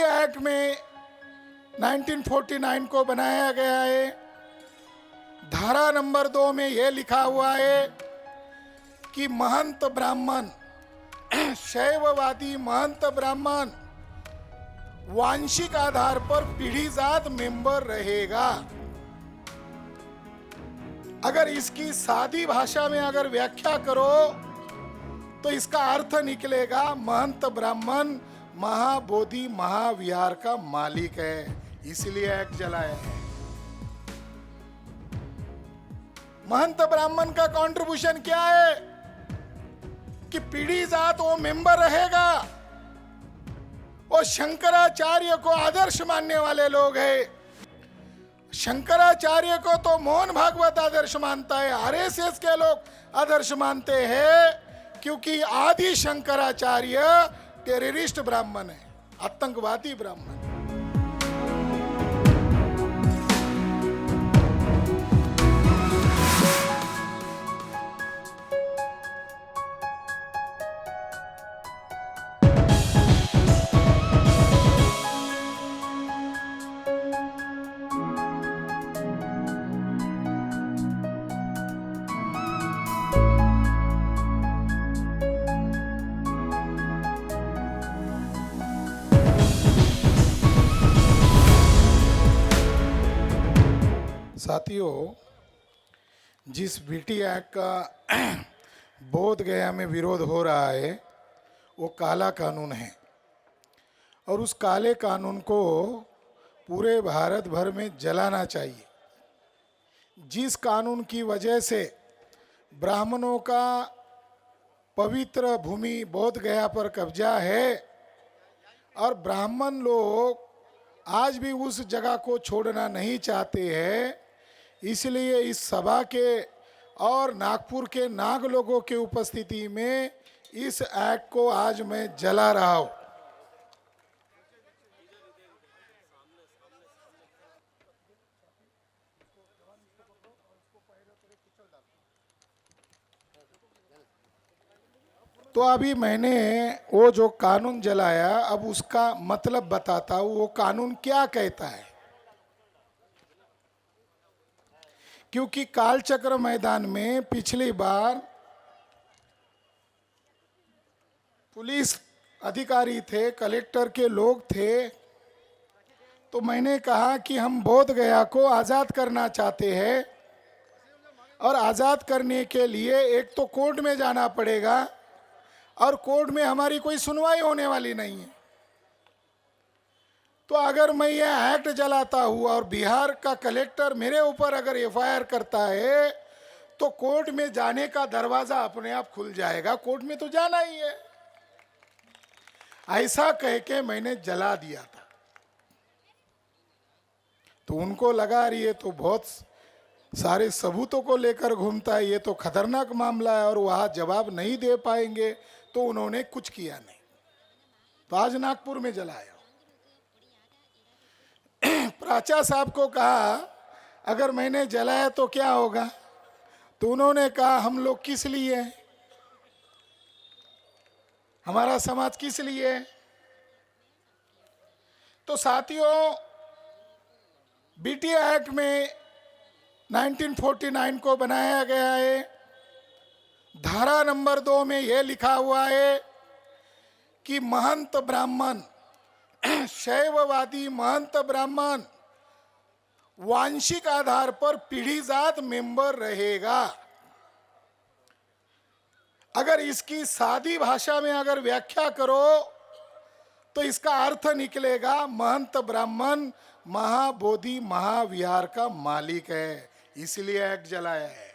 Act में 1949 को बनाया गया है। धारा नंबर 2 में यह लिखा हुआ है कि महंत ब्राह्मण, शैववादी महंत ब्राह्मण वांशिक आधार पर पीढ़ीजात मेंबर रहेगा। अगर इसकी सादी भाषा में अगर व्याख्या करो तो इसका अर्थ निकलेगा महंत ब्राह्मण महाबोधि महाविहार का मालिक है, इसलिए एक्ट जलाया है। महंत ब्राह्मण का कंट्रीब्यूशन क्या है कि पीढ़ी जात वो मेंबर रहेगा। वो शंकराचार्य को आदर्श मानने वाले लोग हैं। शंकराचार्य को तो मोहन भागवत आदर्श मानता है, आरएसएस के लोग आदर्श मानते हैं, क्योंकि आदि शंकराचार्य टेररिस्ट ब्राह्मण है, आतंकवादी ब्राह्मण। साथियों, जिस बीटी एक्ट का बोध गया में विरोध हो रहा है वो काला कानून है, और उस काले कानून को पूरे भारत भर में जलाना चाहिए। जिस कानून की वजह से ब्राह्मणों का पवित्र भूमि बोध गया पर कब्जा है और ब्राह्मण लोग आज भी उस जगह को छोड़ना नहीं चाहते हैं, इसलिए इस सभा के और नागपुर के नाग लोगों के उपस्थिति में इस एक्ट को आज मैं जला रहा हूं। तो अभी मैंने वो जो कानून जलाया, अब उसका मतलब बताता हूं वो कानून क्या कहता है। क्योंकि कालचक्र मैदान में पिछली बार पुलिस अधिकारी थे, कलेक्टर के लोग थे, तो मैंने कहा कि हम बोध गया को आज़ाद करना चाहते हैं, और आज़ाद करने के लिए एक तो कोर्ट में जाना पड़ेगा, और कोर्ट में हमारी कोई सुनवाई होने वाली नहीं है। तो अगर मैं ये एक्ट जलाता हूँ और बिहार का कलेक्टर मेरे ऊपर अगर एफआईआर करता है तो कोर्ट में जाने का दरवाजा अपने आप खुल जाएगा, कोर्ट में तो जाना ही है। ऐसा कह के मैंने जला दिया था। तो उनको लगा रही है तो बहुत सारे सबूतों को लेकर घूमता है, ये तो खतरनाक मामला है और वहाँ जवाब नहीं दे पाएंगे, तो उन्होंने कुछ किया नहीं। तो आज नागपुर में जलाया। प्राचा साहब को कहा अगर मैंने जलाया तो क्या होगा, तो उन्होंने कहा हम लोग किस लिए हैं, हमारा समाज किस लिए है। तो साथियों, बीटी एक्ट में 1949 को बनाया गया है। धारा नंबर 2 में यह लिखा हुआ है कि महंत ब्राह्मण, शैववादी महंत ब्राह्मण वांशिक आधार पर पीढ़ीजात मेंबर रहेगा। अगर इसकी सादी भाषा में अगर व्याख्या करो तो इसका अर्थ निकलेगा महंत ब्राह्मण महाबोधि महाविहार का मालिक है, इसलिए एक्ट जलाया है।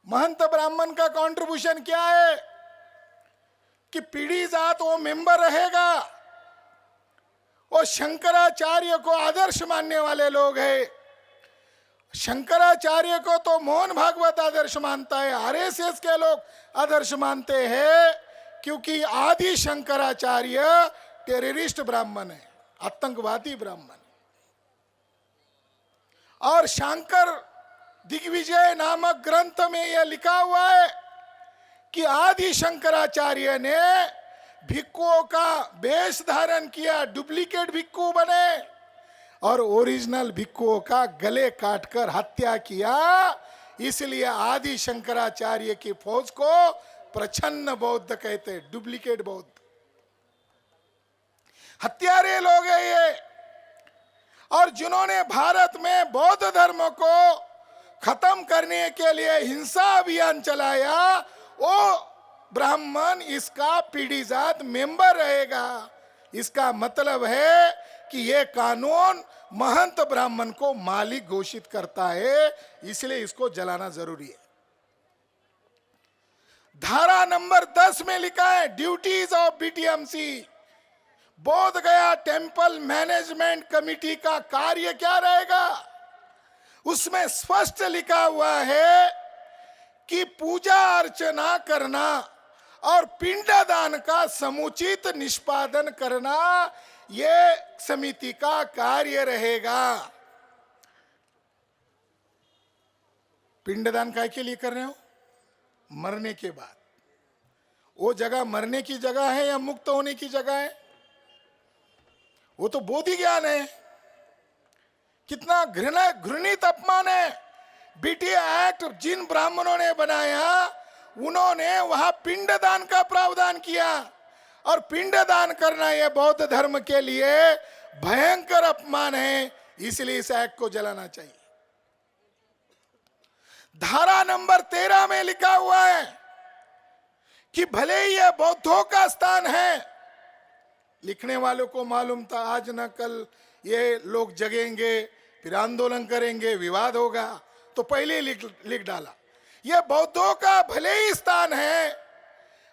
महंत ब्राह्मण का कंट्रीब्यूशन क्या है कि पीढ़ी जात वो मेंबर रहेगा। वो शंकराचार्य को आदर्श मानने वाले लोग हैं। शंकराचार्य को तो मोहन भागवत आदर्श मानता है, आरएसएस के लोग आदर्श मानते हैं, क्योंकि आदि शंकराचार्य टेररिस्ट ब्राह्मण है, आतंकवादी ब्राह्मण। और शंकर दिग्विजय नामक ग्रंथ में यह लिखा हुआ है कि आदि शंकराचार्य ने भिक्षुओं का वेश धारण किया, डुप्लीकेट भिक्षु बने और ओरिजिनल भिक्षुओं का गले काटकर हत्या किया। इसलिए आदि शंकराचार्य की फौज को प्रछन्न बौद्ध कहते, डुप्लीकेट बौद्ध, हत्यारे लोग हैं ये। और जिन्होंने भारत में बौद्ध धर्म को खत्म करने के लिए हिंसा अभियान चलाया, वो ब्राह्मण इसका पीढ़ीजात मेंबर रहेगा। इसका मतलब है कि ये कानून महंत ब्राह्मण को मालिक घोषित करता है, इसलिए इसको जलाना जरूरी है। धारा नंबर 10 में लिखा है ड्यूटीज ऑफ बीटीएमसी। बोध गया टेंपल मैनेजमेंट कमिटी का कार्य क्या रहेगा? उसमें स्पष्ट लिखा हुआ है कि पूजा अर्चना करना और पिंडदान का समुचित निष्पादन करना ये समिति का कार्य रहेगा। पिंडदान काय के लिए कर रहे हो? मरने के बाद। वो जगह मरने की जगह है या मुक्त होने की जगह है? वो तो बोधि ज्ञान है। कितना घृणित अपमान है। बीटी एक्ट जिन ब्राह्मणों ने बनाया उन्होंने वहां पिंडदान का प्रावधान किया, और पिंडदान करना यह बौद्ध धर्म के लिए भयंकर अपमान है, इसलिए इस एक्ट को जलाना चाहिए। धारा नंबर 13 में लिखा हुआ है कि भले ही यह बौद्धों का स्थान है, लिखने वालों को मालूम था आज न कल ये लोग जगेंगे, फिर आंदोलन करेंगे, विवाद होगा, तो पहले ही लिख डाला यह बौद्धों का भले ही स्थान है,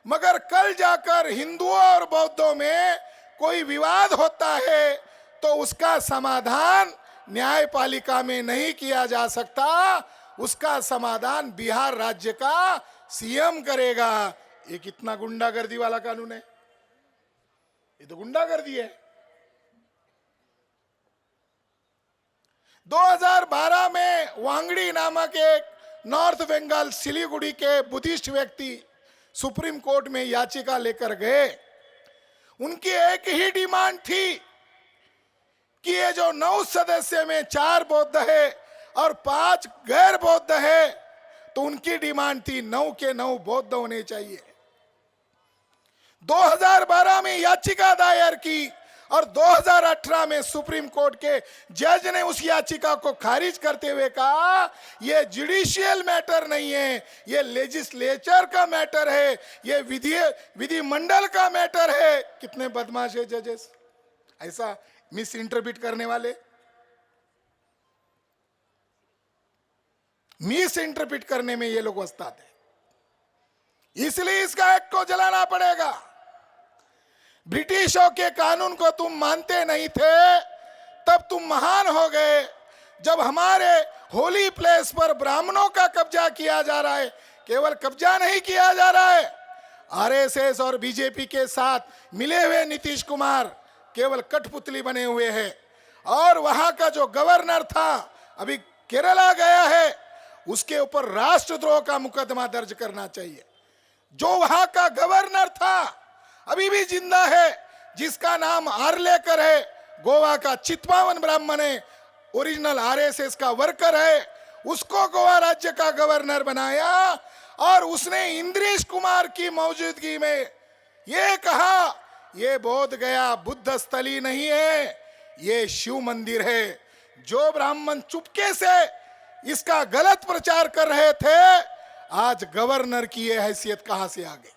मगर कल जाकर हिंदुओं और बौद्धों में कोई विवाद होता है तो उसका समाधान न्यायपालिका में नहीं किया जा सकता, उसका समाधान बिहार राज्य का सीएम करेगा। ये कितना गुंडागर्दी वाला कानून है, ये तो गुंडागर्दी है। 2012 में वांगड़ी नामक एक नॉर्थ बंगाल सिलीगुड़ी के बुद्धिस्ट व्यक्ति सुप्रीम कोर्ट में याचिका लेकर गए। उनकी एक ही डिमांड थी कि ये जो 9 सदस्य में 4 बौद्ध है और 5 गैर बौद्ध है, तो उनकी डिमांड थी 9 के 9 बौद्ध होने चाहिए। 2012 में याचिका दायर की और 2018 में सुप्रीम कोर्ट के जज ने उस याचिका को खारिज करते हुए कहा यह जुडिशियल मैटर नहीं है, यह लेजिस्लेचर का मैटर है, यह विधिमंडल का मैटर है। कितने बदमाश है जजेस, ऐसा मिस इंटरप्रिट करने वाले, मिस इंटरप्रिट करने में ये लोग उस्ताद है। इसलिए इसका एक्ट को जलाना पड़ेगा। ब्रिटिशों के कानून को तुम मानते नहीं थे, तब तुम महान हो गए। जब हमारे होली प्लेस पर ब्राह्मणों का कब्जा किया जा रहा है, केवल कब्जा नहीं किया जा रहा है, आरएसएस और बीजेपी के साथ मिले हुए नीतीश कुमार केवल कठपुतली बने हुए हैं। और वहां का जो गवर्नर था, अभी केरला गया है, उसके ऊपर राष्ट्रद्रोह का मुकदमा दर्ज करना चाहिए। जो वहां का गवर्नर था अभी भी जिंदा है, जिसका नाम आर्लेकर है, गोवा का चितपावन ब्राह्मण है, ओरिजिनल आरएसएस का वर्कर है, उसको गोवा राज्य का गवर्नर बनाया। और उसने इंद्रेश कुमार की मौजूदगी में ये कहा ये बोध गया बुद्ध स्थली नहीं है, ये शिव मंदिर है। जो ब्राह्मण चुपके से इसका गलत प्रचार कर रहे थे, आज गवर्नर की ये हैसियत कहां से आ गई?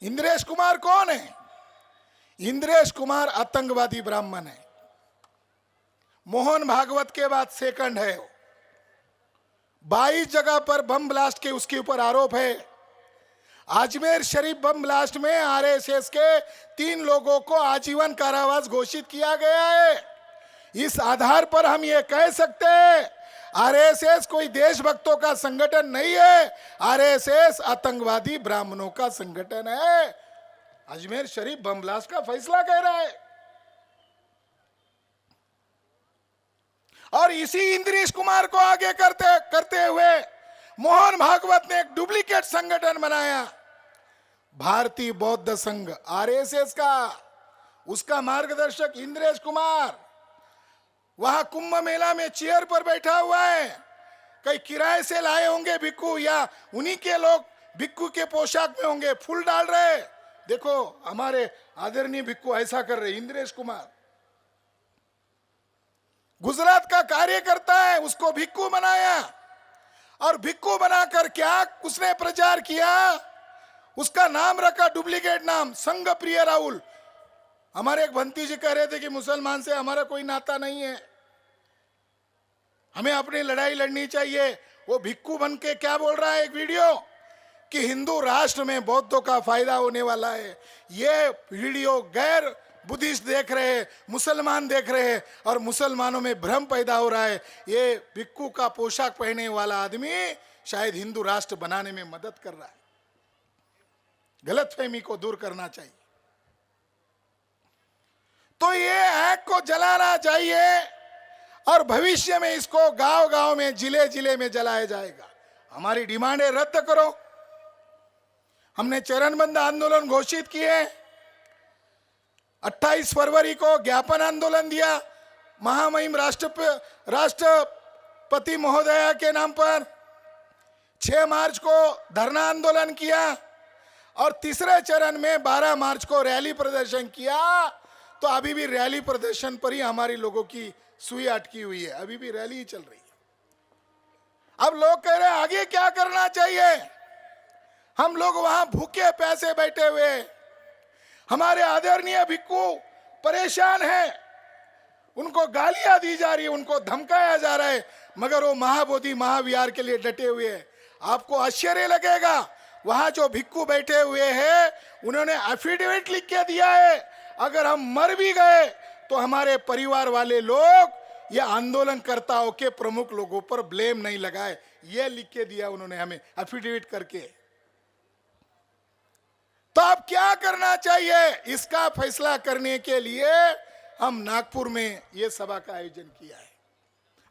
इंद्रेश कुमार कौन है? इंद्रेश कुमार आतंकवादी ब्राह्मण है, मोहन भागवत के बाद सेकंड है। 22 जगह पर बम ब्लास्ट के उसके ऊपर आरोप है। अजमेर शरीफ बम ब्लास्ट में आरएसएस के 3 लोगों को आजीवन कारावास घोषित किया गया है। इस आधार पर हम ये कह सकते हैं आरएसएस कोई देशभक्तों का संगठन नहीं है, आरएसएस आतंकवादी ब्राह्मणों का संगठन है। अजमेर शरीफ बम ब्लास्ट का फैसला कह रहा है। और इसी इंद्रेश कुमार को आगे करते हुए मोहन भागवत ने एक डुप्लीकेट संगठन बनाया। भारतीय बौद्ध संघ आरएसएस का, उसका मार्गदर्शक इंद्रेश कुमार वहां कुंभ मेला में चेयर पर बैठा हुआ है। कई किराए से लाए होंगे भिक्खू या उन्हीं के लोग भिक्खू के पोशाक में होंगे, फूल डाल रहे। देखो हमारे आदरणीय भिक्खू ऐसा कर रहे। इंद्रेश कुमार गुजरात का कार्यकर्ता है, उसको भिक्खू बनाया और भिक्खू बनाकर क्या उसने प्रचार किया, उसका नाम रखा डुप्लीकेट नाम, संघ प्रिय राहुल। हमारे एक भंती जी कह रहे थे कि मुसलमान से हमारा कोई नाता नहीं है, हमें अपनी लड़ाई लड़नी चाहिए। वो भिक्खू बन के क्या बोल रहा है एक वीडियो कि हिंदू राष्ट्र में बौद्धों का फायदा होने वाला है। ये वीडियो गैर बुद्धिस्ट देख रहे हैं, मुसलमान देख रहे हैं और मुसलमानों में भ्रम पैदा हो रहा है। ये भिक्खू का पोशाक पहने वाला आदमी शायद हिंदू राष्ट्र बनाने में मदद कर रहा है। गलतफहमी को दूर करना चाहिए। तो ये एक्ट को जलाना चाहिए और भविष्य में इसको गांव गांव में जिले जिले में जलाया जाएगा। हमारी डिमांड है रद्द करो। हमने चरणबद्ध आंदोलन घोषित किए। 28 फरवरी को ज्ञापन आंदोलन दिया महामहिम राष्ट्रपति महोदया के नाम पर। 6 मार्च को धरना आंदोलन किया और तीसरे चरण में 12 मार्च को रैली प्रदर्शन किया। तो अभी भी रैली प्रदर्शन पर ही हमारे लोगों की सुई अटकी हुई है, अभी भी रैली ही चल रही है। अब लोग कह रहे हैं आगे क्या करना चाहिए। हम लोग वहां भूखे पैसे बैठे हुए, हमारे आदरणीय भिक्खू परेशान हैं, उनको गालियां दी जा रही है, उनको धमकाया जा रहा है, मगर वो महाबोधि महाविहार के लिए डटे हुए हैं। आपको आश्चर्य लगेगा वहां जो भिक्खू बैठे हुए हैं उन्होंने एफिडेविट लिख के दिया है, अगर हम मर भी गए तो हमारे परिवार वाले लोग या आंदोलनकर्ताओं के प्रमुख लोगों पर ब्लेम नहीं लगाए। ये लिख के दिया उन्होंने हमें एफिडेविट करके। तो अब क्या करना चाहिए, इसका फैसला करने के लिए हम नागपुर में ये सभा का आयोजन किया है।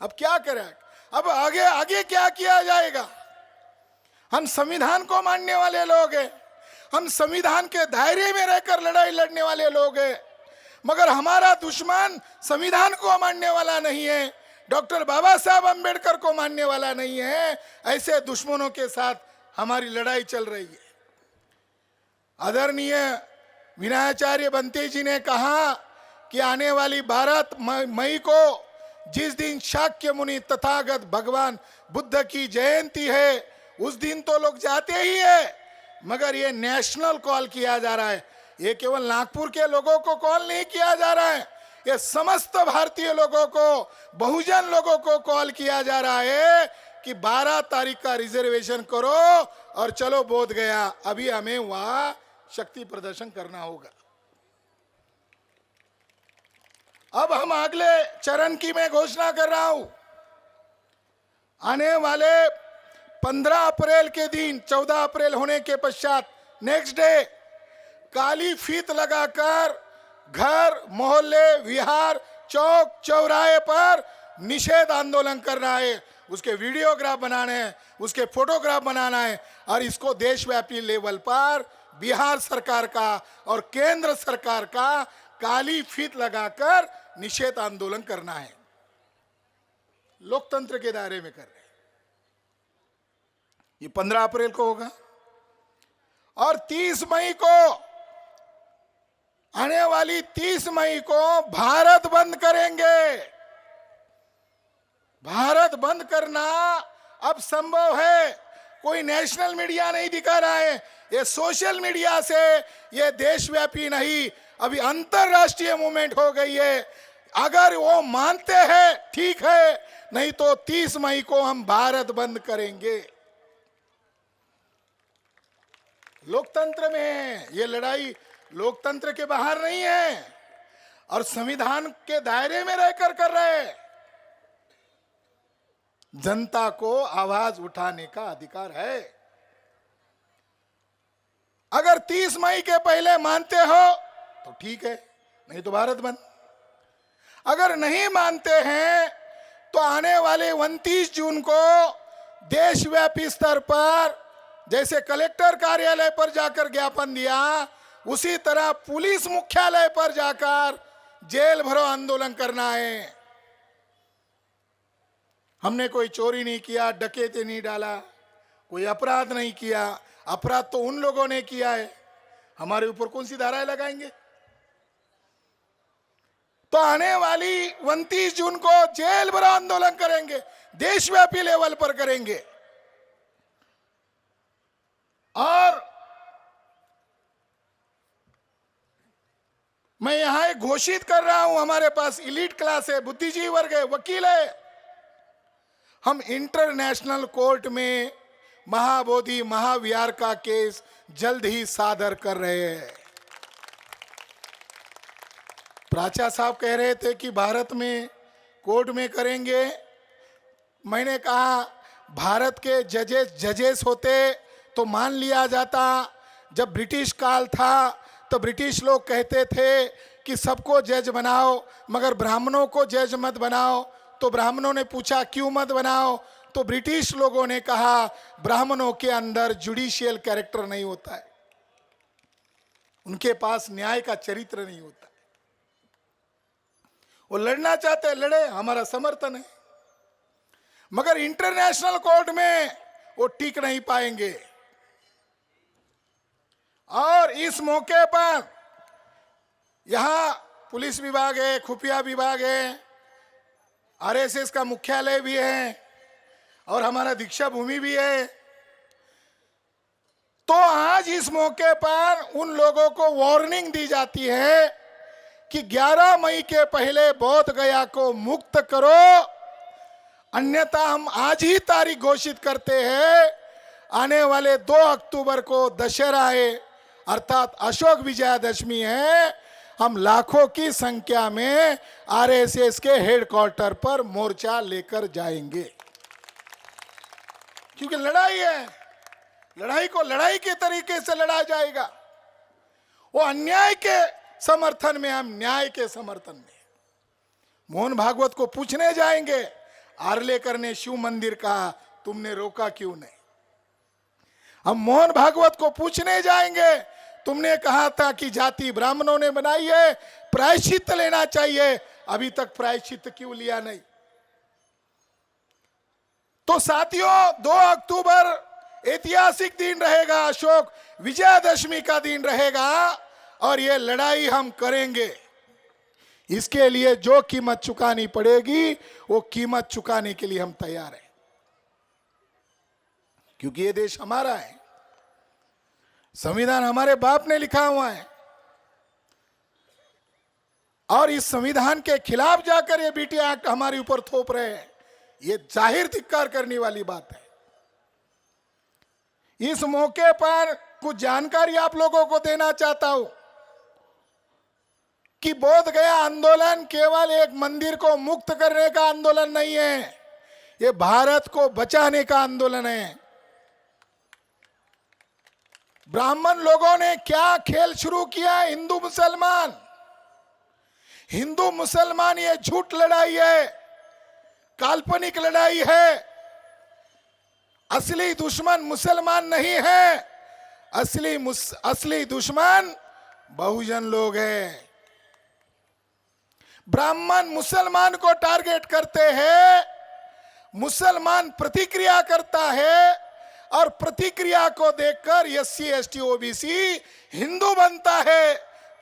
अब क्या करें, अब आगे आगे क्या किया जाएगा। हम संविधान को मानने वाले लोग हैं, हम संविधान के दायरे में रहकर लड़ाई लड़ने वाले लोग हैं, मगर हमारा दुश्मन संविधान को मानने वाला नहीं है, डॉक्टर बाबा साहब अंबेडकर को मानने वाला नहीं है। ऐसे दुश्मनों के साथ हमारी लड़ाई चल रही है। आदरणीय विनयाचार्य बंते जी ने कहा कि आने वाली 12 मई को जिस दिन शाक्य मुनि तथागत भगवान बुद्ध की जयंती है, उस दिन तो लोग जाते ही है, मगर ये नेशनल कॉल किया जा रहा है। ये केवल नागपुर के लोगों को कॉल नहीं किया जा रहा है, ये समस्त भारतीय लोगों को, बहुजन लोगों को कॉल किया जा रहा है कि 12 तारीख का रिजर्वेशन करो और चलो बोध गया। अभी हमें वहां शक्ति प्रदर्शन करना होगा। अब हम अगले चरण की मैं घोषणा कर रहा हूं। आने वाले 15 अप्रैल के दिन, 14 अप्रैल होने के पश्चात नेक्स्ट डे काली फीत लगाकर घर, मोहल्ले, विहार, चौक, चौराहे पर निषेध आंदोलन करना है। उसके वीडियोग्राफ बनाने हैं, उसके फोटोग्राफ बनाना है और इसको देशव्यापी लेवल पर बिहार सरकार का और केंद्र सरकार का काली फीत लगाकर निषेध आंदोलन करना है। लोकतंत्र के दायरे में कर रहे हैं। ये 15 अप्रैल को होगा और 30 मई को, आने वाली 30 मई को भारत बंद करेंगे। भारत बंद करना अब संभव है, कोई नेशनल मीडिया नहीं दिखा रहा है, ये सोशल मीडिया से ये देशव्यापी नहीं, अभी अंतरराष्ट्रीय मूवमेंट हो गई है। अगर वो मानते हैं ठीक है, नहीं तो 30 मई को हम भारत बंद करेंगे। लोकतंत्र में ये लड़ाई लोकतंत्र के बाहर नहीं है और संविधान के दायरे में रहकर कर रहे हैं। जनता को आवाज उठाने का अधिकार है। अगर 30 मई के पहले मानते हो तो ठीक है, नहीं तो भारत बंद। अगर नहीं मानते हैं तो आने वाले 29 जून को देशव्यापी स्तर पर जैसे कलेक्टर कार्यालय पर जाकर ज्ञापन दिया, उसी तरह पुलिस मुख्यालय पर जाकर जेल भरो आंदोलन करना है। हमने कोई चोरी नहीं किया, डकैती नहीं डाला, कोई अपराध नहीं किया। अपराध तो उन लोगों ने किया है, हमारे ऊपर कौन सी धाराएं लगाएंगे? तो आने वाली 29 जून को जेल भरो आंदोलन करेंगे, देशव्यापी लेवल पर करेंगे। और मैं यहां एक घोषित कर रहा हूं, हमारे पास इलीट क्लास है, बुद्धिजीवी वर्ग है, वकील है। हम इंटरनेशनल कोर्ट में महाबोधि महाविहार का केस जल्द ही सादर कर रहे हैं। प्राचा साहब कह रहे थे कि भारत में कोर्ट में करेंगे। मैंने कहा भारत के जजेस होते तो मान लिया जाता। जब ब्रिटिश काल था तो ब्रिटिश लोग कहते थे कि सबको जज बनाओ, मगर ब्राह्मणों को जज मत बनाओ। तो ब्राह्मणों ने पूछा क्यों मत बनाओ? तो ब्रिटिश लोगों ने कहा ब्राह्मणों के अंदर जुडिशियल कैरेक्टर नहीं होता है, उनके पास न्याय का चरित्र नहीं होता। वो लड़ना चाहते हैं, लड़े, हमारा समर्थन है, मगर इंटरनेशनल कोर्ट में वो टिक नहीं पाएंगे। और इस मौके पर यहां पुलिस विभाग है, खुफिया विभाग है, आरएसएस का मुख्यालय भी है और हमारा दीक्षा भूमि भी है। तो आज इस मौके पर उन लोगों को वार्निंग दी जाती है कि 11 मई के पहले बोध गया को मुक्त करो, अन्यथा हम आज ही तारीख घोषित करते हैं। आने वाले 2 अक्टूबर को दशहरा है, अर्थात अशोक विजयादशमी है। हम लाखों की संख्या में आरएसएस के हेडक्वार्टर पर मोर्चा लेकर जाएंगे, क्योंकि लड़ाई है। लड़ाई को लड़ाई के तरीके से लड़ा जाएगा। वो अन्याय के समर्थन में, हम न्याय के समर्थन में। मोहन भागवत को पूछने जाएंगे, आर्लेकर ने शिव मंदिर कहा, तुमने रोका क्यों नहीं? हम मोहन भागवत को पूछने जाएंगे, तुमने कहा था कि जाति ब्राह्मणों ने बनाई है, प्रायश्चित लेना चाहिए, अभी तक प्रायश्चित क्यों लिया नहीं? तो साथियों, 2 अक्टूबर ऐतिहासिक दिन रहेगा, अशोक विजयादशमी का दिन रहेगा और ये लड़ाई हम करेंगे। इसके लिए जो कीमत चुकानी पड़ेगी वो कीमत चुकाने के लिए हम तैयार हैं, क्योंकि ये देश हमारा है, संविधान हमारे बाप ने लिखा हुआ है। और इस संविधान के खिलाफ जाकर ये बीटी एक्ट हमारे ऊपर थोप रहे हैं, ये जाहिर धिक्कार करने वाली बात है। इस मौके पर कुछ जानकारी आप लोगों को देना चाहता हूं कि बोध गया आंदोलन केवल एक मंदिर को मुक्त करने का आंदोलन नहीं है, ये भारत को बचाने का आंदोलन है। ब्राह्मण लोगों ने क्या खेल शुरू किया? हिंदू मुसलमान ये झूठ लड़ाई है, काल्पनिक लड़ाई है। असली दुश्मन मुसलमान नहीं है, असली दुश्मन बहुजन लोग हैं। ब्राह्मण मुसलमान को टारगेट करते हैं, मुसलमान प्रतिक्रिया करता है और प्रतिक्रिया को देखकर एससी एसटी ओबीसी हिंदू बनता है,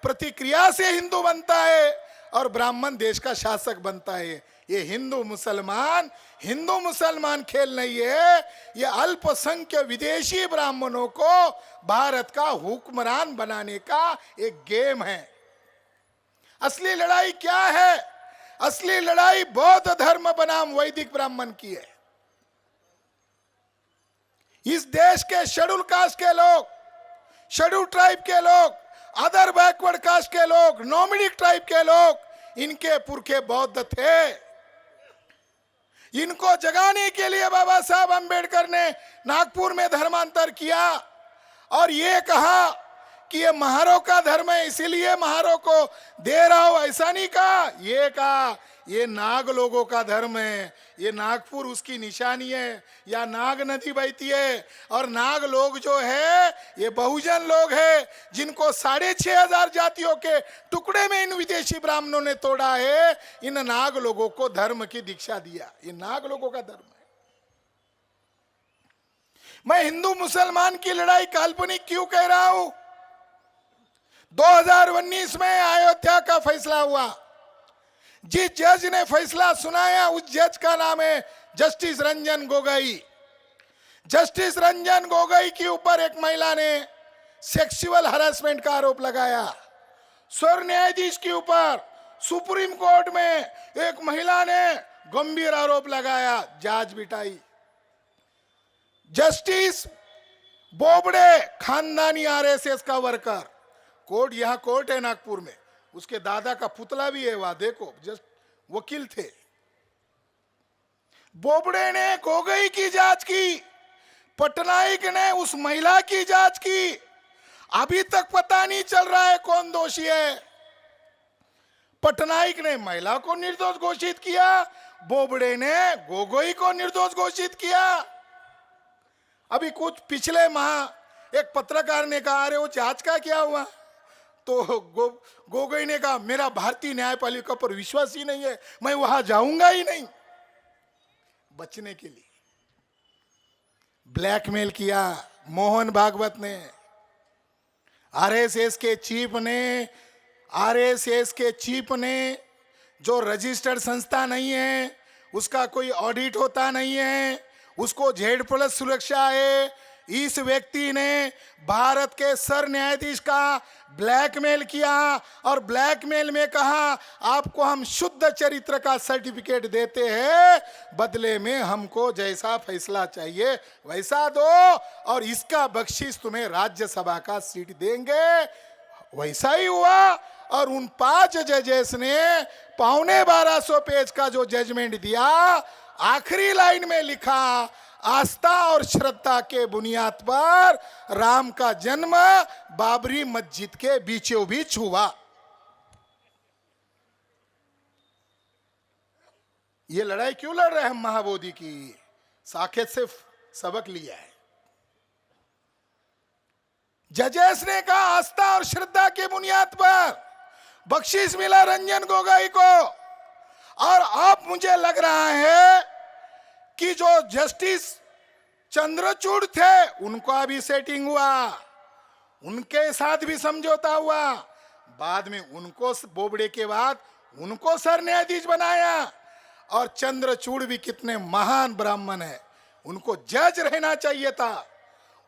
प्रतिक्रिया से हिंदू बनता है और ब्राह्मण देश का शासक बनता है। ये हिंदू मुसलमान खेल नहीं है, ये अल्पसंख्यक विदेशी ब्राह्मणों को भारत का हुक्मरान बनाने का एक गेम है। असली लड़ाई क्या है? असली लड़ाई बौद्ध धर्म बनाम वैदिक ब्राह्मण की है। इस देश के शेड्यूल कास्ट के लोग, शेड्यूल ट्राइब के लोग, अदर बैकवर्ड कास्ट के लोग, नॉमिनिक ट्राइब के लोग, इनके पुरखे बौद्ध थे। इनको जगाने के लिए बाबा साहब अंबेडकर ने नागपुर में धर्मांतर किया और ये कहा कि ये महारों का धर्म है इसीलिए महारों को दे रहा हो, ऐसा नहीं कहा। ये कहा ये नाग लोगों का धर्म है, ये नागपुर उसकी निशानी है, या नाग नदी बहती है। और नाग लोग जो है ये बहुजन लोग हैं जिनको 6,500 जातियों के टुकड़े में इन विदेशी ब्राह्मणों ने तोड़ा है। इन नाग लोगों को धर्म की दीक्षा दिया, ये नाग लोगों का धर्म है। मैं हिंदू मुसलमान की लड़ाई काल्पनिक क्यों कह रहा हूं? 2019 में अयोध्या का फैसला हुआ, जिस जज ने फैसला सुनाया उस जज का नाम है जस्टिस रंजन गोगोई। जस्टिस रंजन गोगोई के ऊपर एक महिला ने सेक्सुअल हरासमेंट का आरोप लगाया। स्वर न्यायाधीश के ऊपर सुप्रीम कोर्ट में एक महिला ने गंभीर आरोप लगाया, जांच बिठाई। जस्टिस बोबड़े खानदानी आरएसएस का वर्कर, कोर्ट यहां कोर्ट है नागपुर में, उसके दादा का पुतला भी है वहां, देखो जस्ट वकील थे। बोबड़े ने गोगोई की जांच की, पटनायक ने उस महिला की जांच की। अभी तक पता नहीं चल रहा है कौन दोषी है। पटनायक ने महिला को निर्दोष घोषित किया, बोबड़े ने गोगोई को निर्दोष घोषित किया। अभी कुछ पिछले माह एक पत्रकार ने कहा अरे वो जांच का क्या हुआ, तो गोगोई ने कहा मेरा भारतीय न्यायपालिका पर विश्वास ही नहीं है, मैं वहां जाऊंगा ही नहीं। बचने के लिए ब्लैकमेल किया मोहन भागवत ने, आरएसएस के चीफ ने, जो रजिस्टर्ड संस्था नहीं है, उसका कोई ऑडिट होता नहीं है, उसको Z+ सुरक्षा है। इस व्यक्ति ने भारत के सर न्यायाधीश का ब्लैकमेल किया और ब्लैकमेल में कहा आपको हम शुद्ध चरित्र का सर्टिफिकेट देते हैं, बदले में हमको जैसा फैसला चाहिए वैसा दो और इसका बख्शीश तुम्हें राज्यसभा का सीट देंगे। वैसा ही हुआ और उन 5 जजेस ने 1250 पेज का जो जजमेंट दिया, आखिरी लाइन में लिखा आस्था और श्रद्धा के बुनियाद पर राम का जन्म बाबरी मस्जिद के बीचों बीच हुआ। ये लड़ाई क्यों लड़ रहे हैं हम महाबोधि की? साकेत से सबक लिया है। जजेस ने कहा आस्था और श्रद्धा के बुनियाद पर बख्शीश मिला रंजन गोगोई को। और अब मुझे लग रहा है कि जो जस्टिस चंद्रचूड़ थे उनका भी सेटिंग हुआ, उनके साथ भी समझौता हुआ। बाद में उनको, बोबड़े के बाद उनको सर न्यायाधीश बनाया। और चंद्रचूड़ भी कितने महान ब्राह्मण है, उनको जज रहना चाहिए था,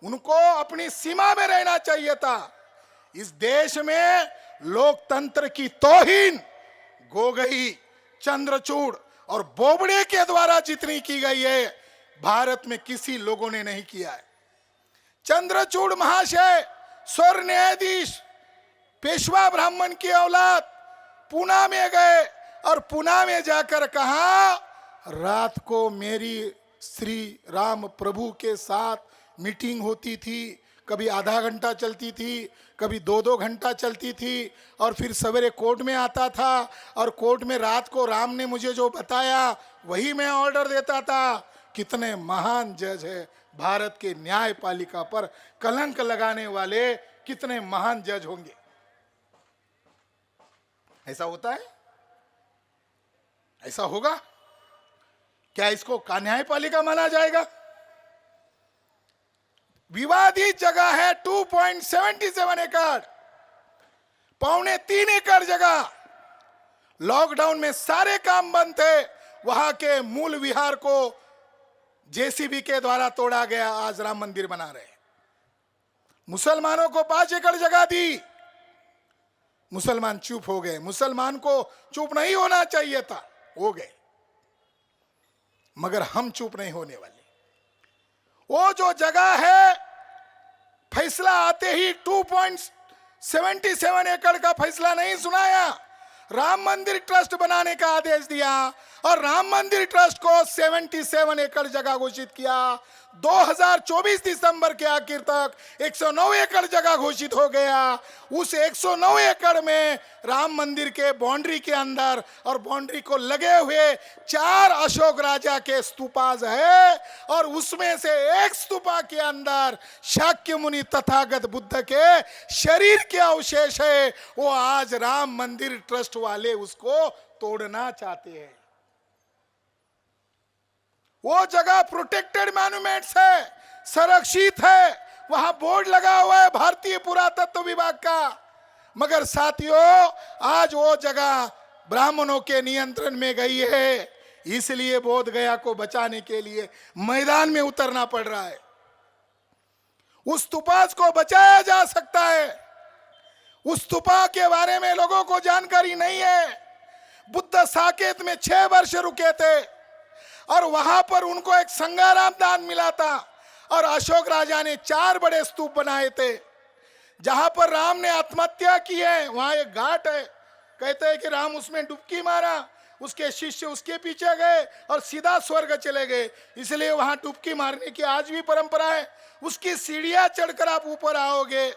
उनको अपनी सीमा में रहना चाहिए था। इस देश में लोकतंत्र की तौहीन गोगोई, चंद्रचूड़ और बोबड़े के द्वारा जितनी की गई है भारत में किसी लोगों ने नहीं किया है। चंद्रचूड़ महाशय स्वर न्यायाधीश, पेशवा ब्राह्मण की औलाद, पुणे में गए और पुणे में जाकर कहा रात को मेरी श्री राम प्रभु के साथ मीटिंग होती थी, कभी आधा घंटा चलती थी, कभी 2-2 घंटा चलती थी और फिर सवेरे कोर्ट में आता था और कोर्ट में रात को राम ने मुझे जो बताया वही मैं ऑर्डर देता था। कितने महान जज है भारत के न्यायपालिका पर कलंक लगाने वाले, कितने महान जज होंगे। ऐसा होता है? ऐसा होगा क्या? इसको न्यायपालिका माना जाएगा? विवादित जगह है 2.77 एकड़, 2.25 एकड़ जगह। लॉकडाउन में सारे काम बंद थे, वहां के मूल विहार को जेसीबी के द्वारा तोड़ा गया, आज राम मंदिर बना रहे। मुसलमानों को 5 एकड़ जगह दी, मुसलमान चुप हो गए। मुसलमान को चुप नहीं होना चाहिए था, हो गए, मगर हम चुप नहीं होने वाले। वो जो जगह है, फैसला आते ही 2.77 एकड़ का फैसला नहीं सुनाया, राम मंदिर ट्रस्ट बनाने का आदेश दिया और राम मंदिर ट्रस्ट को 77 एकड़ जगह घोषित किया। 2024 दिसंबर के आखिर तक 109 एकड़ जगह घोषित हो गया। उस 109 एकड़ में राम मंदिर के बाउंड्री के अंदर और बाउंड्री को लगे हुए 4 अशोक राजा के स्तूपाज है, और उसमें से एक स्तूपा के अंदर शाक्य मुनि तथागत बुद्ध के शरीर के अवशेष है। वो आज राम मंदिर ट्रस्ट वाले उसको तोड़ना चाहते हैं। वो जगह प्रोटेक्टेड मॉन्यूमेंट्स है, संरक्षित है, वहां बोर्ड लगा हुआ है भारतीय पुरातत्व विभाग का। मगर साथियों, आज वो जगह ब्राह्मणों के नियंत्रण में गई है, इसलिए बोध गया को बचाने के लिए मैदान में उतरना पड़ रहा है। उस स्तूपाज को बचाया जा सकता है। उस स्तूपा के बारे में लोगों को जानकारी नहीं है। बुद्ध साकेत में 6 वर्ष रुके थे और वहां पर उनको एक संगाराम दान मिला था, और अशोक राजा ने 4 बड़े स्तूप बनाए थे। जहां पर राम ने आत्महत्या की है वहां एक घाट है, कहते हैं कि राम उसमें डुबकी मारा, उसके शिष्य उसके पीछे गए और सीधा स्वर्ग चले गए, इसलिए वहां डुबकी मारने की आज भी परंपरा है। उसकी सीढ़ियां चढ़कर आप ऊपर आओगे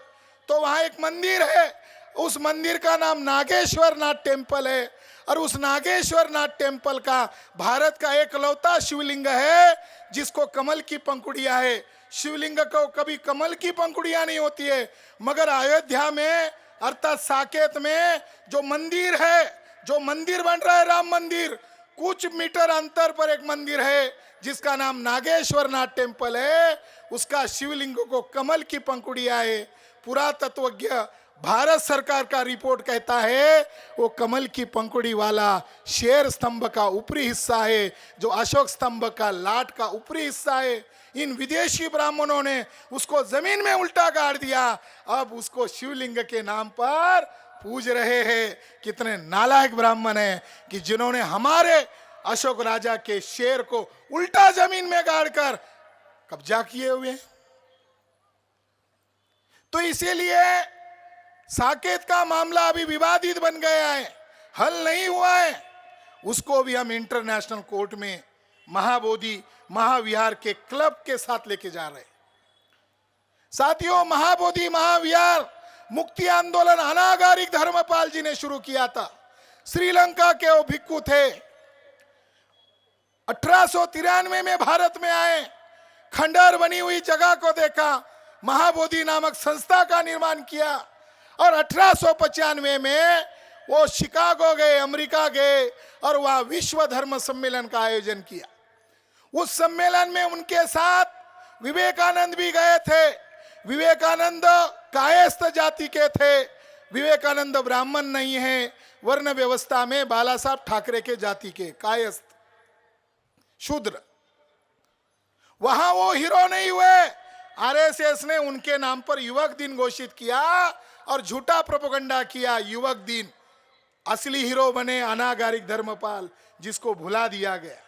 तो वहां एक मंदिर है, उस मंदिर का नाम नागेश्वर नाथ टेम्पल है, और उस नागेश्वर नाथ टेम्पल का भारत का एकलौता शिवलिंग है जिसको कमल की पंखुड़ियां है। शिवलिंग को कभी कमल की पंखुड़ियां नहीं होती है, मगर अयोध्या में अर्थात साकेत में जो मंदिर है, जो मंदिर बन रहा है राम मंदिर, कुछ मीटर अंतर पर एक मंदिर है जिसका नाम नागेश्वर नाथ टेम्पल है। उसका शिवलिंग को कमल की पंखुड़ियां है। पुरातत्वज्ञ भारत सरकार का रिपोर्ट कहता है वो कमल की पंखुड़ी वाला शेर स्तंभ का ऊपरी हिस्सा है, जो अशोक स्तंभ का लाट का ऊपरी हिस्सा है। इन विदेशी ब्राह्मणों ने उसको जमीन में उल्टा गाड़ दिया, अब उसको शिवलिंग के नाम पर पूज रहे हैं। कितने नालायक ब्राह्मण हैं कि जिन्होंने हमारे अशोक राजा के शेर को उल्टा जमीन में गाड़कर कब्जा किए हुए हैं। तो इसीलिए साकेत का मामला अभी विवादित बन गया है, हल नहीं हुआ है। उसको भी हम इंटरनेशनल कोर्ट में महाबोधि महाविहार के क्लब के साथ लेके जा रहे हैं। साथियों, महाबोधि महाविहार मुक्ति आंदोलन अनागारिक धर्मपाल जी ने शुरू किया था। श्रीलंका के वो भिक्खु थे, 1893 में भारत में आए, खंडहर बनी हुई जगह को देखा, महाबोधि नामक संस्था का निर्माण किया, और 1895 में वो शिकागो गए, अमेरिका गए, और वहां विश्व धर्म सम्मेलन का आयोजन किया। उस सम्मेलन में उनके साथ विवेकानंद भी गए थे। विवेकानंद कायस्थ जाति के थे, विवेकानंद ब्राह्मण नहीं है, वर्ण व्यवस्था में बाला साहब ठाकरे के जाति के, कायस्थ शूद्र। वहां वो हीरो नहीं हुए। आरएसएस ने उनके नाम पर युवक दिन घोषित किया और झूठा प्रोपेगेंडा किया, युवक दिन। असली हीरो बने अनागारिक धर्मपाल, जिसको भुला दिया गया।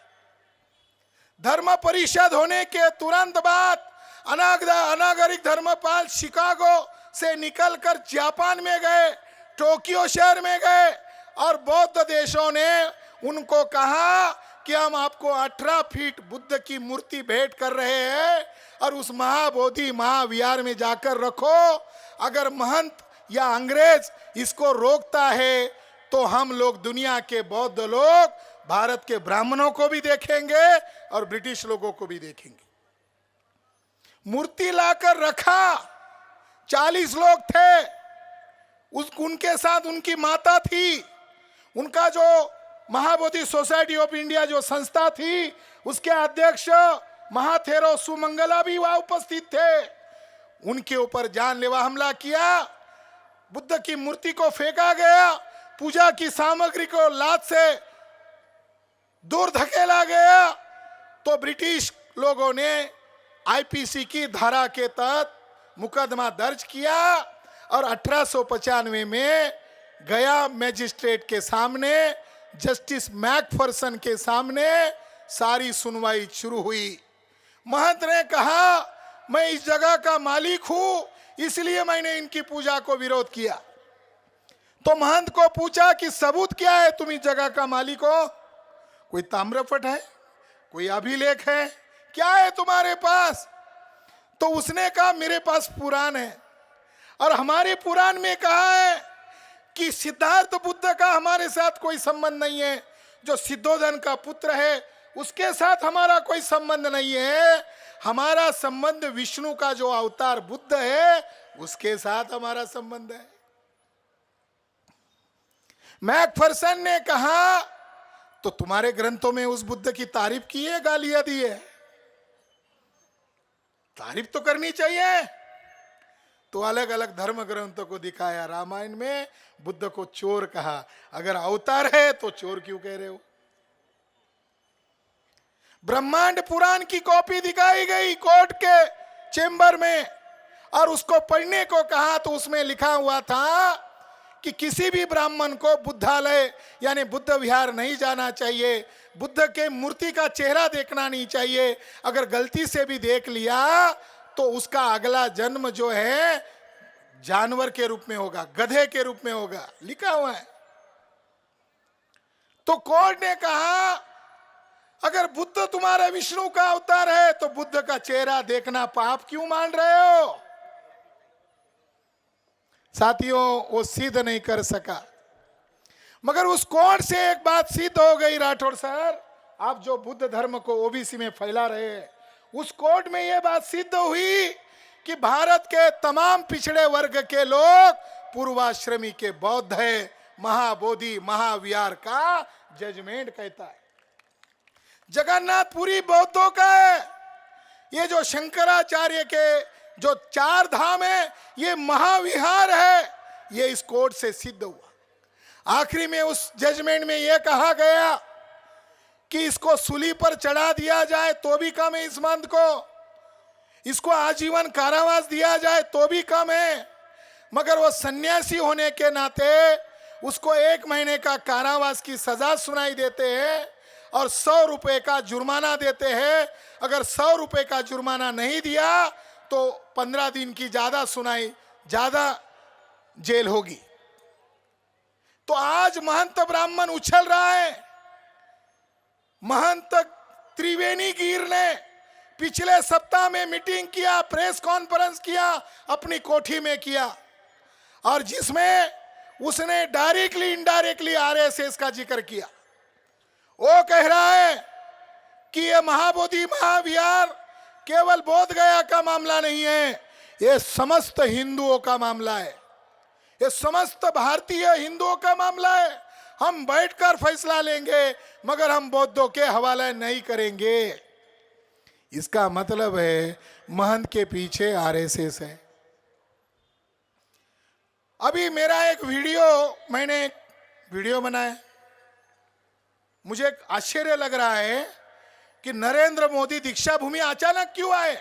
धर्म परिषद होने के तुरंत बाद अनागारिक धर्मपाल शिकागो से निकलकर जापान में गए, टोक्यो शहर में गए, और बौद्ध देशों ने उनको कहा कि हम आपको 18 फीट बुद्ध की मूर्ति भेंट कर रहे हैं, और उस महाबोधि महाविहार में जाकर रखो। अगर महंत या अंग्रेज इसको रोकता है तो हम लोग दुनिया के बौद्ध लोग भारत के ब्राह्मणों को भी देखेंगे और ब्रिटिश लोगों को भी देखेंगे। मूर्ति लाकर रखा, 40 लोग थे, उनके साथ उनकी माता थी, उनका जो महाबोधि सोसाइटी ऑफ इंडिया जो संस्था थी उसके अध्यक्ष महाथेरो सुमंगला भी वहां उपस्थित थे। उनके ऊपर जानलेवा हमला किया, बुद्ध की मूर्ति को फेंका गया, पूजा की सामग्री को लात से दूर धकेला गया। तो ब्रिटिश लोगों ने आईपीसी की धारा के तहत मुकदमा दर्ज किया, और 1895 में गया मैजिस्ट्रेट के सामने जस्टिस मैकफर्सन के सामने सारी सुनवाई शुरू हुई। महंत ने कहा मैं इस जगह का मालिक हूं, इसलिए मैंने इनकी पूजा को विरोध किया। तो महंत को पूछा कि सबूत क्या है, तुम इस जगह का मालिक हो? कोई ताम्रपट है, कोई अभिलेख है, क्या है तुम्हारे पास? तो उसने कहा मेरे पास पुराण है। और हमारे पुराण में कहा है कि सिद्धार्थ बुद्ध का हमारे साथ कोई संबंध नहीं है, जो सिद्धोधन का पुत्र है उसके साथ हमारा कोई संबंध नहीं है, हमारा संबंध विष्णु का जो अवतार बुद्ध है उसके साथ हमारा संबंध है। मैकफरसन ने कहा तो तुम्हारे ग्रंथों में उस बुद्ध की तारीफ की है, गालियां दी है? तारीफ तो करनी चाहिए। तो अलग अलग धर्म ग्रंथों को दिखाया। रामायण में बुद्ध को चोर कहा, अगर अवतार है तो चोर क्यों कह रहे हो? ब्रह्मांड पुराण की कॉपी दिखाई गई कोर्ट के चेंबर में, और उसको पढ़ने को कहा तो उसमें लिखा हुआ था कि किसी भी ब्राह्मण को बुद्धालय यानी बुद्ध विहार नहीं जाना चाहिए, बुद्ध के मूर्ति का चेहरा देखना नहीं चाहिए, अगर गलती से भी देख लिया तो उसका अगला जन्म जो है जानवर के रूप में होगा, गधे के रूप में होगा, लिखा हुआ है। तो कोर्ट ने कहा अगर बुद्ध तुम्हारा विष्णु का अवतार है तो बुद्ध का चेहरा देखना पाप क्यों मान रहे हो? साथियों, वो सिद्ध नहीं कर सका, मगर उस कोर्ट से एक बात सिद्ध हो गई। राठौड़ सर, आप जो बुद्ध धर्म को ओबीसी में फैला रहे हैं, उस कोर्ट में यह बात सिद्ध हुई कि भारत के तमाम पिछड़े वर्ग के लोग पूर्वाश्रमी के बौद्ध है। महाबोधि महाविहार का जजमेंट कहता है। जगन्नाथपुरी बौद्धों का है। ये जो शंकराचार्य के जो 4 धाम है ये महाविहार है। ये इस कोर्ट से सिद्ध हुआ। आखिरी में उस जजमेंट में यह कहा गया कि इसको सूली पर चढ़ा दिया जाए तो भी कम है इस मंद को, इसको आजीवन कारावास दिया जाए तो भी कम है, मगर वो सन्यासी होने के नाते उसको 1 महीने का कारावास की सजा सुनाई देते हैं और 100 रुपए का जुर्माना देते हैं। अगर 100 रुपए का जुर्माना नहीं दिया तो 15 दिन की ज्यादा जेल होगी। तो आज महंत ब्राह्मण उछल रहा है। महंत त्रिवेणी गिर ने पिछले सप्ताह में मीटिंग किया, प्रेस कॉन्फ्रेंस किया, अपनी कोठी में किया, और जिसमें उसने डायरेक्टली इनडायरेक्टली आरएसएस का जिक्र किया। वो कह रहा है कि यह महाबोधि महाविहार केवल बोध गया का मामला नहीं है, यह समस्त हिंदुओं का मामला है, यह समस्त भारतीय हिंदुओं का मामला है। हम बैठकर फैसला लेंगे मगर हम बौद्धों के हवाले नहीं करेंगे। इसका मतलब है महंत के पीछे आरएसएस है। अभी मेरा मैंने एक वीडियो बनाया। मुझे एक आश्चर्य लग रहा है कि नरेंद्र मोदी दीक्षा भूमि अचानक क्यों आए।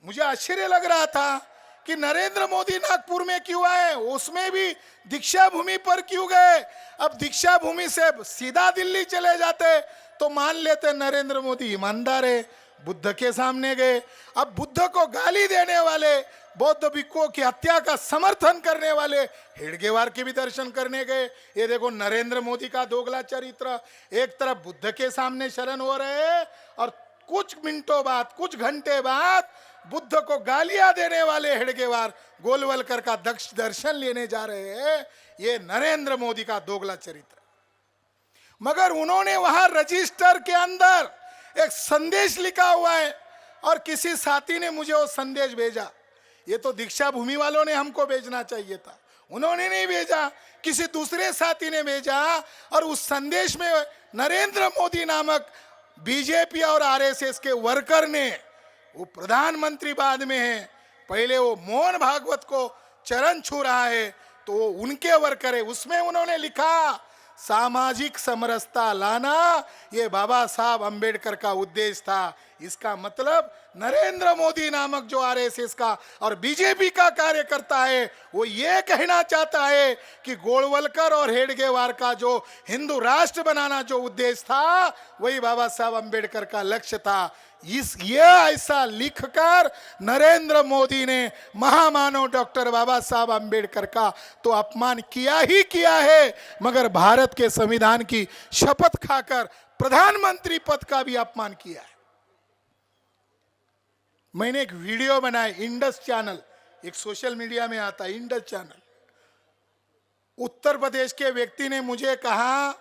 मुझे आश्चर्य लग रहा था कि नरेंद्र मोदी नागपुर में क्यों आए, उसमें भी दीक्षा भूमि पर क्यों गए। अब दीक्षा भूमि से सीधा दिल्ली चले जाते तो मान लेते नरेंद्र मोदी ईमानदार है, बुद्ध के सामने गए। अब बुद्ध को गाली देने वाले, बौद्ध भिक्षुओं की हत्या का समर्थन करने वाले हेडगेवार के भी दर्शन करने गए। ये देखो नरेंद्र मोदी का दोगला चरित्र। एक तरफ बुद्ध के सामने शरण हो रहे हैं और कुछ मिनटों बाद, कुछ घंटे बाद बुद्ध को गालियां देने वाले हेडगेवार गोलवलकर का दर्शन लेने जा रहे हैं। ये नरेंद्र मोदी का दोगला चरित्र। मगर उन्होंने वहां रजिस्टर के अंदर एक संदेश लिखा हुआ है और किसी साथी ने मुझे वो संदेश भेजा। ये तो दीक्षा भूमि वालों ने हमको भेजना चाहिए था, उन्होंने नहीं भेजा, किसी दूसरे साथी ने भेजा। और उस संदेश में नरेंद्र मोदी नामक बीजेपी और आरएसएस के वर्कर ने, वो प्रधानमंत्री बाद में है, पहले वो मोहन भागवत को चरण छू रहा है तो वो उनके वर्कर है। उसमें उन्होंने लिखा सामाजिक समरसता लाना ये बाबा साहब अंबेडकर का उद्देश्य था। इसका मतलब नरेंद्र मोदी नामक जो आरएसएस का और बीजेपी का कार्यकर्ता है वो ये कहना चाहता है कि गोलवलकर और हेडगेवार का जो हिंदू राष्ट्र बनाना जो उद्देश्य था वही बाबा साहब अंबेडकर का लक्ष्य था। ये ऐसा लिखकर नरेंद्र मोदी ने महामानव डॉक्टर बाबा साहब अंबेडकर का तो अपमान किया ही किया है, मगर भारत के संविधान की शपथ खाकर प्रधानमंत्री पद का भी अपमान किया है। मैंने एक वीडियो बनाई, इंडस चैनल, एक सोशल मीडिया में आता है इंडस चैनल। उत्तर प्रदेश के व्यक्ति ने मुझे कहा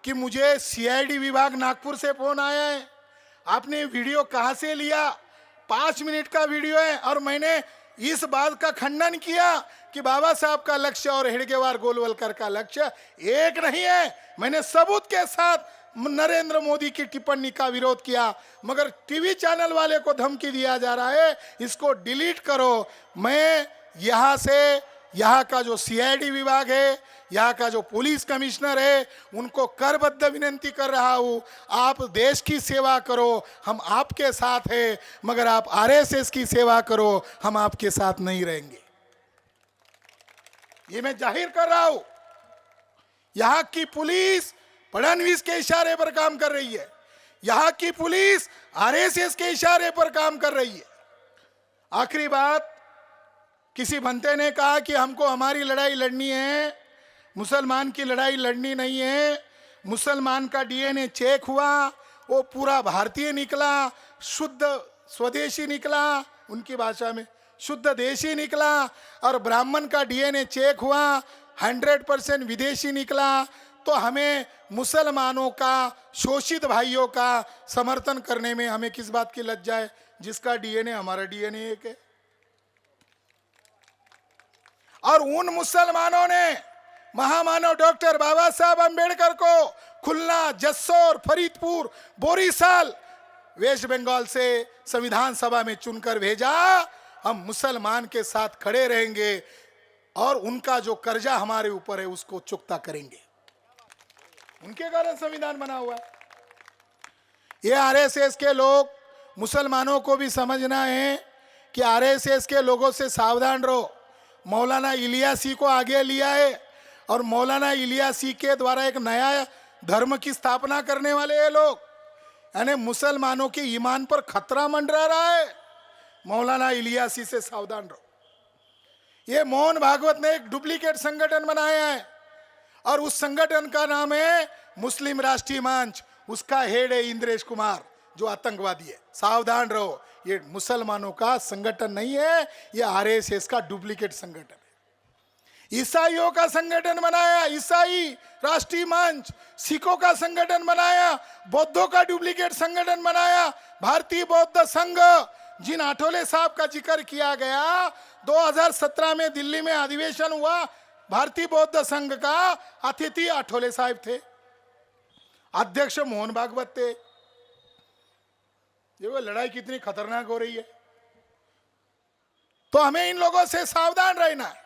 कि मुझे सीआईडी विभाग नागपुर से फोन आया है, आपने वीडियो कहां से लिया? 5 मिनट का वीडियो है। और मैंने इस बात का खंडन किया कि बाबा साहब का लक्ष्य और हेडगेवार गोलवलकर का लक्ष्य एक नहीं है। मैंने सबूत के साथ नरेंद्र मोदी की टिप्पणी का विरोध किया, मगर टीवी चैनल वाले को धमकी दिया जा रहा है इसको डिलीट करो। मैं यहां से, यहाँ का जो सीआईडी विभाग है, यहाँ का जो पुलिस कमिश्नर है, उनको करबद्ध विनती कर रहा हूं, आप देश की सेवा करो, हम आपके साथ हैं, मगर आप आरएसएस की सेवा करो, हम आपके साथ नहीं रहेंगे। ये मैं जाहिर कर रहा हूं। यहाँ की पुलिस फडणवीस के इशारे पर काम कर रही है, यहाँ की पुलिस आरएसएस के इशारे पर काम कर रही है। आखिरी बात, किसी बनते ने कहा कि हमको हमारी लड़ाई लड़नी है, मुसलमान की लड़ाई लड़नी नहीं है। मुसलमान का डीएनए चेक हुआ, वो पूरा भारतीय निकला, शुद्ध स्वदेशी निकला, उनकी भाषा में शुद्ध देशी निकला। और ब्राह्मण का डीएनए चेक हुआ, 100% विदेशी निकला। तो हमें मुसलमानों का, शोषित भाइयों का समर्थन करने में हमें किस बात की लज्जा है, जिसका डीएनए हमारा डीएनए एक है। और उन मुसलमानों ने महामानव डॉक्टर बाबा साहब अंबेडकर को खुलना, जस्सोर, फरीदपुर, बोरीसाल, वेस्ट बंगाल से संविधान सभा में चुनकर भेजा। हम मुसलमान के साथ खड़े रहेंगे और उनका जो कर्जा हमारे ऊपर है उसको चुकता करेंगे। उनके कारण संविधान बना हुआ है। ये आरएसएस के लोग, मुसलमानों को भी समझना है कि आरएसएस के लोगों से सावधान रहो। मौलाना इलियासी को आगे लिया है और मौलाना इलियासी के द्वारा एक नया धर्म की स्थापना करने वाले ये लोग, यानी मुसलमानों के ईमान पर खतरा मंडरा रहा है। मौलाना इलियासी से सावधान रहो। ये मोहन भागवत ने एक डुप्लीकेट संगठन बनाया है और उस संगठन का नाम है मुस्लिम राष्ट्रीय मंच। उसका हेड है इंद्रेश कुमार, जो आतंकवादी है। सावधान रहो, ये मुसलमानों का संगठन नहीं है, ये आरएसएस का डुप्लीकेट संगठन है। ईसाइयों का संगठन बनाया ईसाई राष्ट्रीय मंच, सिखों का संगठन बनाया, बौद्धों का डुप्लीकेट संगठन बनाया भारतीय बौद्ध संघ। जिन आठवले साहब का जिक्र किया गया, 2017 में दिल्ली में अधिवेशन हुआ, भारतीय बौद्ध संघ का अतिथि आठवले साहब थे, अध्यक्ष मोहन भागवत थे। ये वो लड़ाई कितनी खतरनाक हो रही है। तो हमें इन लोगों से सावधान रहना है।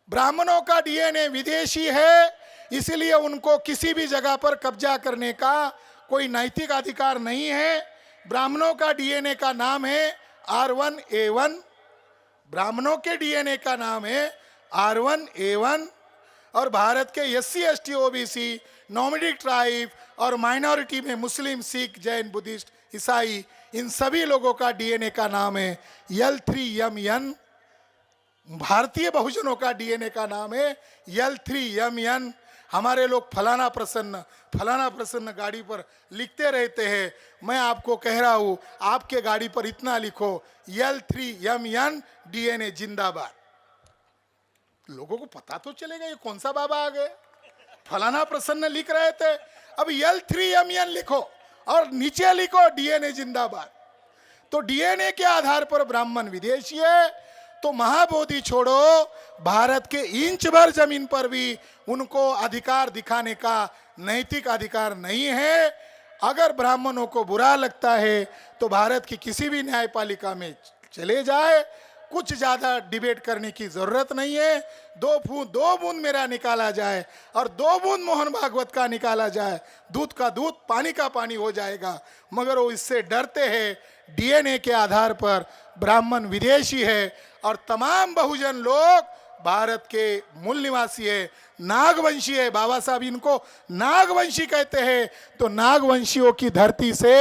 ब्राह्मणों का डीएनए विदेशी है, इसलिए उनको किसी भी जगह पर कब्जा करने का कोई नैतिक अधिकार नहीं है। ब्राह्मणों का डीएनए का नाम है R1A1, ब्राह्मणों के डीएनए का नाम है R1A1। और भारत के SC ST OBC, नॉमिडिक ट्राइब और माइनॉरिटी में मुस्लिम, सिख, जैन, बुद्धिस्ट, ईसाई, इन सभी लोगों का डीएनए का नाम है L3MN। भारतीय बहुजनों का डीएनए का नाम है L3MN। हमारे लोग फलाना प्रसन्न गाड़ी पर लिखते रहते हैं। मैं आपको कह रहा हूं, आपके गाड़ी पर इतना लिखो L3MN डीएनए जिंदाबाद। लोगों को पता तो चलेगा ये कौन सा बाबा आ गए। फलाना प्रसन्न लिख रहे थे, अब L3MN लिखो और नीचे लिखो डीएनए जिंदाबाद। तो डीएनए के आधार पर ब्राह्मण विदेशी है, तो महाबोधि छोड़ो, भारत के इंच भर जमीन पर भी उनको अधिकार दिखाने का नैतिक अधिकार नहीं है। अगर ब्राह्मणों को बुरा लगता है तो भारत की किसी भी न्यायपालिका में चले जाए, कुछ ज्यादा डिबेट करने की जरूरत नहीं है। 2 बूंद मेरा निकाला जाए और 2 बूंद मोहन भागवत का निकाला जाए, दूध का दूध, पानी का पानी हो जाएगा। मगर वो इससे डरते हैं, डीएनए के आधार पर ब्राह्मण विदेशी है और तमाम बहुजन लोग भारत के मूल निवासी है, नागवंशी है। बाबा साहब इनको नागवंशी कहते हैं। तो नागवंशियों की धरती से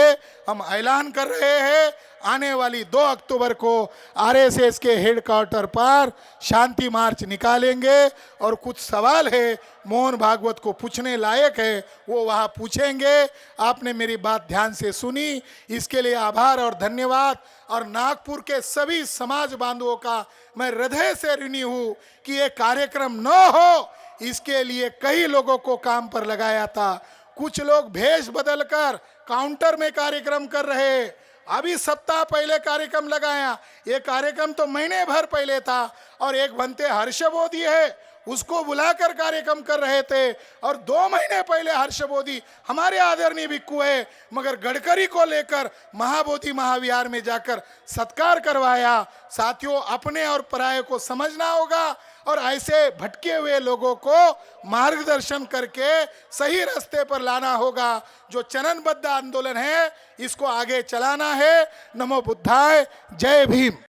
हम ऐलान कर रहे हैं, आने वाली 2 अक्टूबर को आरएसएस के हेडक्वार्टर पर शांति मार्च निकालेंगे और कुछ सवाल है मोहन भागवत को पूछने लायक है वो वहाँ पूछेंगे। आपने मेरी बात ध्यान से सुनी, इसके लिए आभार और धन्यवाद। और नागपुर के सभी समाज बांधवों का मैं हृदय से ऋणी हूँ कि ये कार्यक्रम न हो, इसके लिए कई लोगों को काम पर लगाया था। कुछ लोग भेष बदलकर काउंटर में कार्यक्रम कर रहे, अभी सप्ताह पहले कार्यक्रम लगाया। ये कार्यक्रम तो महीने भर पहले था और एक बनते हर्ष बोधी है उसको बुलाकर कार्यक्रम कर रहे थे, और 2 महीने पहले हर्ष बोधी हमारे आदरणीय भिक्खु है मगर गडकरी को लेकर महाबोधि महाविहार में जाकर सत्कार करवाया। साथियों, अपने और पराये को समझना होगा और ऐसे भटके हुए लोगों को मार्गदर्शन करके सही रास्ते पर लाना होगा। जो चरणबद्ध आंदोलन है इसको आगे चलाना है। नमो बुद्धाय, जय भीम।